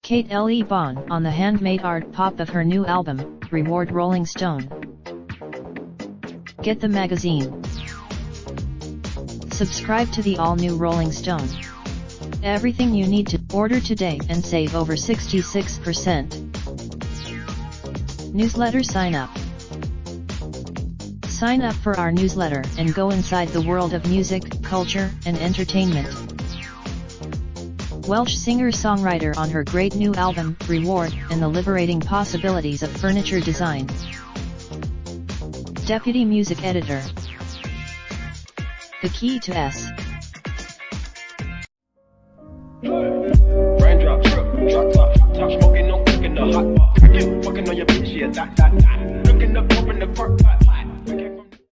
Cate Le Bon on the handmade art pop of her new album, Reward Rolling Stone. Get the magazine. Subscribe to the all-new Rolling Stone. Everything you need to order today and save over 66%. Newsletter sign up. Sign up for our newsletter and go inside the world of music, culture, and entertainment. Welsh singer-songwriter on her great new album, Reward, and the liberating possibilities of furniture design. Deputy music editor. The key to S. Raindrop, drop top, smoking, no cooking the hot bar. Fucking on your bitch, yeah, that. Looking up